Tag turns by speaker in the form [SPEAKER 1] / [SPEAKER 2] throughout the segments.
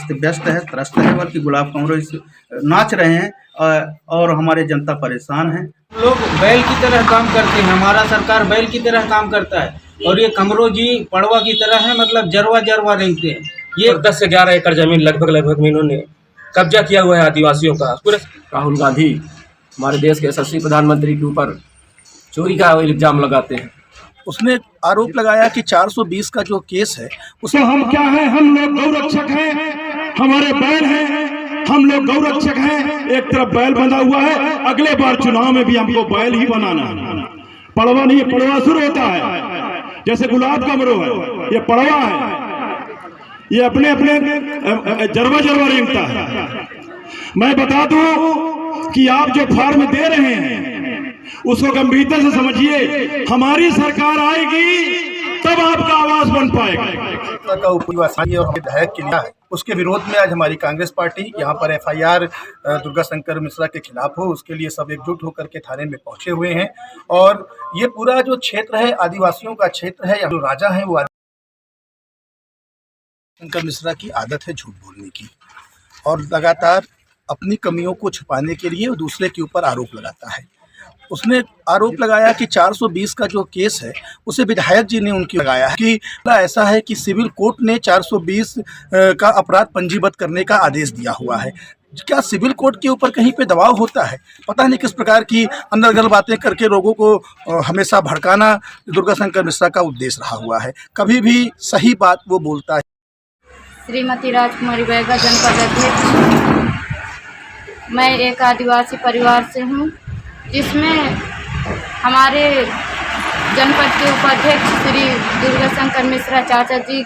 [SPEAKER 1] अस्त व्यस्त है, त्रस्त है, बल्कि गुलाब कमरो इस नाच रहे हैं और हमारे जनता परेशान है।
[SPEAKER 2] लोग बैल की तरह काम करते हैं, हमारा सरकार बैल की तरह काम करता है और ये कमरो जी पड़वा की तरह है, मतलब जरवा जरवा रेंगते हैं।
[SPEAKER 3] ये 10 से 11 एकड़ जमीन लगभग में इन्होंने कब्जा किया हुआ है आदिवासियों का। पूरे राहुल गांधी हमारे देश के यशस्वी प्रधानमंत्री के ऊपर चोरी का इल्जाम लगाते हैं।
[SPEAKER 4] उसने आरोप लगाया कि 420 का जो केस है
[SPEAKER 5] तो हम क्या हैं, हम लोग गौरक्षक हैं, हमारे बैल हैं, हम लोग गौरक्षक हैं। एक तरफ बैल बंधा हुआ है, अगले बार चुनाव में भी हमको बैल ही बनाना है। पड़वा नहीं, पड़वा शुरू होता है, जैसे गुलाब कमरो है, ये पड़वा है, ये अपने अपने जरवा जरवा रेंगता है। मैं बता दूं कि आप जो फॉर्म दे रहे हैं उसको गंभीरता से समझिए। हमारी सरकार आएगी तब आपका आवाज बन पाएगा।
[SPEAKER 4] का उपनिवासी और विधायक के लिए है, उसके विरोध में आज हमारी कांग्रेस पार्टी यहाँ पर FIR दुर्गा शंकर मिश्रा के खिलाफ हो, उसके लिए सब एकजुट होकर के थाने में पहुंचे हुए हैं। और ये पूरा जो क्षेत्र है आदिवासियों का क्षेत्र है, जो राजा है वो शंकर मिश्रा की आदत है झूठ बोलने की और लगातार अपनी कमियों को छुपाने के लिए दूसरे के ऊपर आरोप लगाता है। उसने आरोप लगाया कि 420 का जो केस है उसे विधायक जी ने उनकी लगाया है कि ऐसा है कि सिविल कोर्ट ने 420 का अपराध पंजीबद्ध करने का आदेश दिया हुआ है। क्या सिविल कोर्ट के ऊपर कहीं पे दबाव होता है? पता नहीं किस प्रकार की अंदरगल बातें करके लोगों को हमेशा भड़काना दुर्गा शंकर मिश्रा का उद्देश्य रहा हुआ है। कभी भी सही बात वो बोलता है।
[SPEAKER 6] श्रीमती राजकुमारी बैगा, जनपद अध्यक्ष। मैं एक आदिवासी परिवार से हूँ, जिसमें हमारे जनपद के उपाध्यक्ष श्री दुर्गा शंकर मिश्रा चाचा जी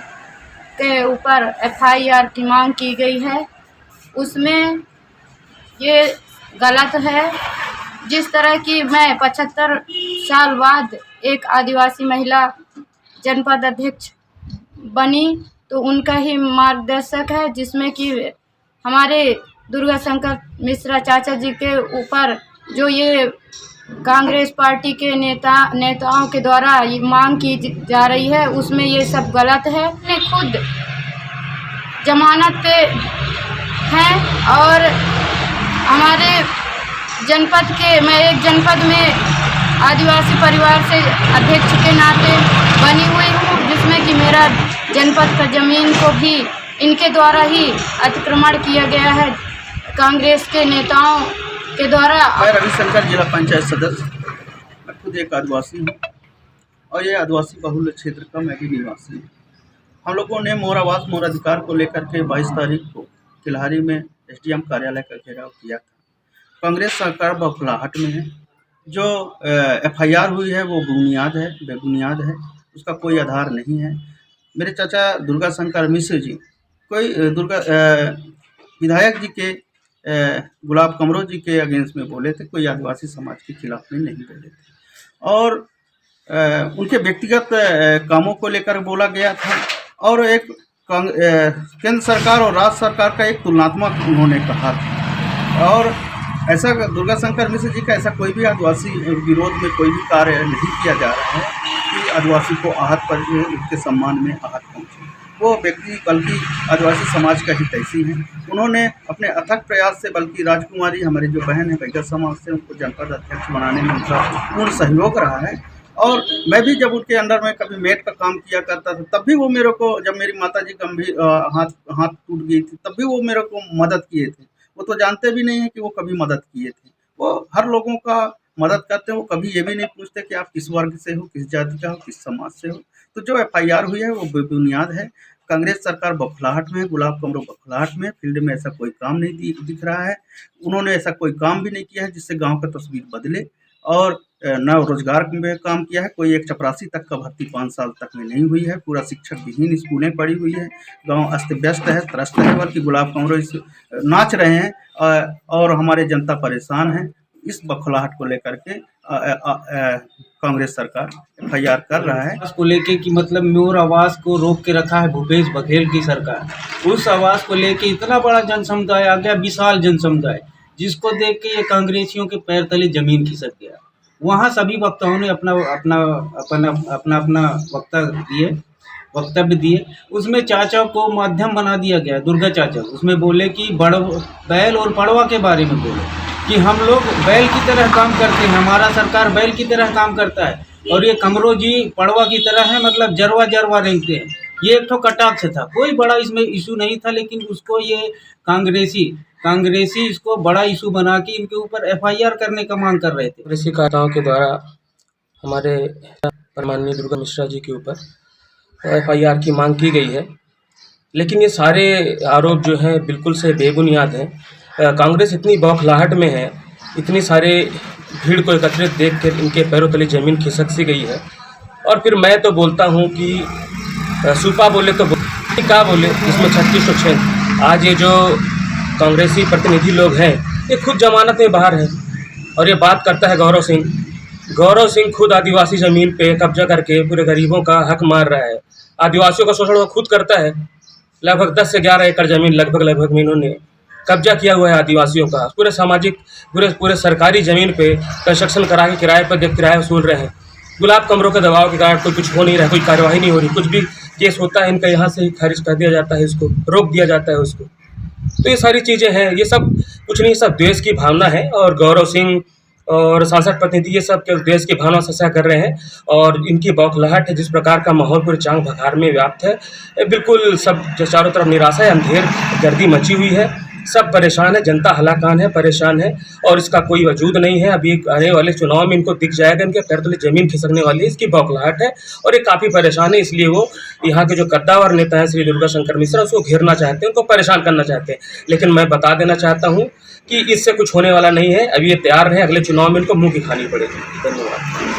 [SPEAKER 6] के ऊपर FIR की मांग की गई है। उसमें ये गलत है। जिस तरह की मैं 75 साल बाद एक आदिवासी महिला जनपद अध्यक्ष बनी, तो उनका ही मार्गदर्शक है, जिसमें कि हमारे दुर्गा शंकर मिश्रा चाचा जी के ऊपर जो ये कांग्रेस पार्टी के नेताओं के द्वारा ये मांग की जा रही है, उसमें ये सब गलत है। मैं खुद जमानत पे हैं और हमारे जनपद के, मैं एक जनपद में आदिवासी परिवार से अध्यक्ष के नाते बनी हुई हूँ, जिसमें कि मेरा जनपद का ज़मीन को भी इनके द्वारा ही अतिक्रमण किया गया है, कांग्रेस के नेताओं के द्वारा।
[SPEAKER 1] मैं रविशंकर, जिला पंचायत सदस्य। मैं खुद एक आदिवासी हूँ और ये आदिवासी बहुल क्षेत्र का मैं भी निवासी हूँ। हम लोगों ने मोर आवास मोर अधिकार को लेकर के 22 तारीख को किल्हारी में SDM कार्यालय का घेराव किया था। कांग्रेस सरकार बौखलाहट में है। जो FIR हुई है वो बुनियाद है, बेबुनियाद है, उसका कोई आधार नहीं है। मेरे चाचा दुर्गा शंकर मिश्र जी कोई विधायक जी के गुलाब कमरो जी के अगेंस्ट में बोले थे, कोई आदिवासी समाज के खिलाफ में नहीं बोले थे। और उनके व्यक्तिगत कामों को लेकर बोला गया था और एक केंद्र सरकार और राज्य सरकार का एक तुलनात्मक उन्होंने कहा था। और ऐसा दुर्गा शंकर मिश्र जी का ऐसा कोई भी आदिवासी विरोध में कोई भी कार्य नहीं किया जा रहा है कि आदिवासी को आहत पर उनके सम्मान में आहत पहुँचे। वो व्यक्ति बल्कि आदिवासी समाज का हितैषी हैं। उन्होंने अपने अथक प्रयास से, बल्कि राजकुमारी हमारी जो बहन है बैगा समाज से, उनको जनपद अध्यक्ष बनाने में उनका पूर्ण सहयोग रहा है। और मैं भी जब उनके अंडर में कभी मेट का काम किया करता था, तब भी वो मेरे को, जब मेरी माताजी गंभीर हाथ टूट गई थी, तब भी वो मेरे को मदद किए थे। वो तो जानते भी नहीं है कि वो कभी मदद किए थे। वो हर लोगों का मदद करते हैं। वो कभी ये भी नहीं पूछते कि आप किस वर्ग से हो, किस जाति का हो, किस समाज से हो। तो जो FIR हुई है वो बेबुनियाद है। कांग्रेस सरकार बौखलाहट में है, गुलाब कमरो बौखलाहट में। फील्ड में ऐसा कोई काम नहीं दिख रहा है। उन्होंने ऐसा कोई काम भी नहीं किया है जिससे गांव का तस्वीर बदले। और न रोजगार में काम किया है। कोई एक चपरासी तक का भर्ती 5 साल तक में नहीं हुई है। पूरा शिक्षक विहीन स्कूलें पड़ी हुई है। गांव अस्त व्यस्त है, त्रस्त है, बल्कि गुलाब कमरो इस नाच रहे हैं और हमारे जनता परेशान है। इस बौखलाहट को लेकर के कांग्रेस सरकार FIR कर रहा है।
[SPEAKER 2] उसको लेके कि मतलब मोर आवास को रोक के रखा है भूपेश बघेल की सरकार। उस आवास को लेके इतना बड़ा जन समुदाय आ गया, विशाल जन समुदाय, जिसको देख के ये कांग्रेसियों के पैर तले जमीन खिसक गया। वहाँ सभी वक्ताओं ने अपना अपना अपना अपना अपना वक्ता दिए वक्तव्य दिए, उसमें चाचा को माध्यम बना दिया गया, दुर्गा चाचा। उसमें बोले कि बैल और पड़वा के बारे में बोले कि हम लोग बैल की तरह काम करते हैं, हमारा सरकार बैल की तरह काम करता है, और ये कमरो जी पड़वा की तरह है, मतलब जरवा जरवा रेंगते हैं। ये एक तो कटाक्ष था, कोई बड़ा इसमें इशू नहीं था, लेकिन उसको ये कांग्रेसी इसको बड़ा इशू बना के इनके ऊपर FIR करने का मांग कर रहे थे।
[SPEAKER 3] कांग्रेसी कार्यकर्ताओं के द्वारा हमारे माननीय दुर्गा मिश्रा जी के ऊपर FIR की मांग की गई है, लेकिन ये सारे आरोप जो हैं बिल्कुल से बेबुनियाद हैं। कांग्रेस इतनी बौखलाहट में है, इतनी सारे भीड़ को एकत्रित देखकर इनके पैरों तले ज़मीन खिसक सी गई है। और फिर मैं तो बोलता हूँ कि सुपा बोले तो क्या बोले, इसमें 3606। आज ये जो कांग्रेसी प्रतिनिधि लोग हैं ये खुद जमानत में बाहर हैं, और ये बात करता है गौरव सिंह खुद आदिवासी ज़मीन पे कब्जा करके पूरे गरीबों का हक मार रहा है। आदिवासियों का शोषण वो खुद करता है। लगभग 10 से 11 एकड़ ज़मीन लगभग में इन्होंने कब्जा किया हुआ है आदिवासियों का। पूरे सामाजिक पूरे सरकारी ज़मीन पे कंस्ट्रक्शन करा के किराए पर किराया वसूल रहे हैं। गुलाब कमरों के दबाव के कारण कुछ हो नहीं रहा, कोई कार्रवाई नहीं हो रही। कुछ भी केस होता है इनका यहाँ से ही खारिज कर दिया जाता है, इसको रोक दिया जाता है उसको। तो ये सारी चीज़ें हैं, ये सब कुछ नहीं, सब देश की भावना है। और गौरव सिंह और सांसद प्रतिनिधि ये सब देश की भावना ससा कर रहे हैं, और इनकी बौखलाहट है। जिस प्रकार का माहौल पूरे चांग भखार में व्याप्त है, बिल्कुल सब चारों तरफ निराशा है, अंधेर गर्दी मची हुई है, सब परेशान है, जनता हलाकान है, परेशान है, और इसका कोई वजूद नहीं है। अभी आने वाले चुनाव में इनको दिख जाएगा, इनके पैर तले ज़मीन खिसकने वाली है, इसकी बौखलाहट है, और ये काफ़ी परेशान है। इसलिए वो यहाँ के जो कद्दावर नेता हैं श्री दुर्गा शंकर मिश्रा, उसको घेरना चाहते हैं, उनको परेशान करना चाहते हैं। लेकिन मैं बता देना चाहता हूँ कि इससे कुछ होने वाला नहीं है। अभी ये तैयार है, अगले चुनाव में इनको मुँह की खानी पड़ेगी। धन्यवाद।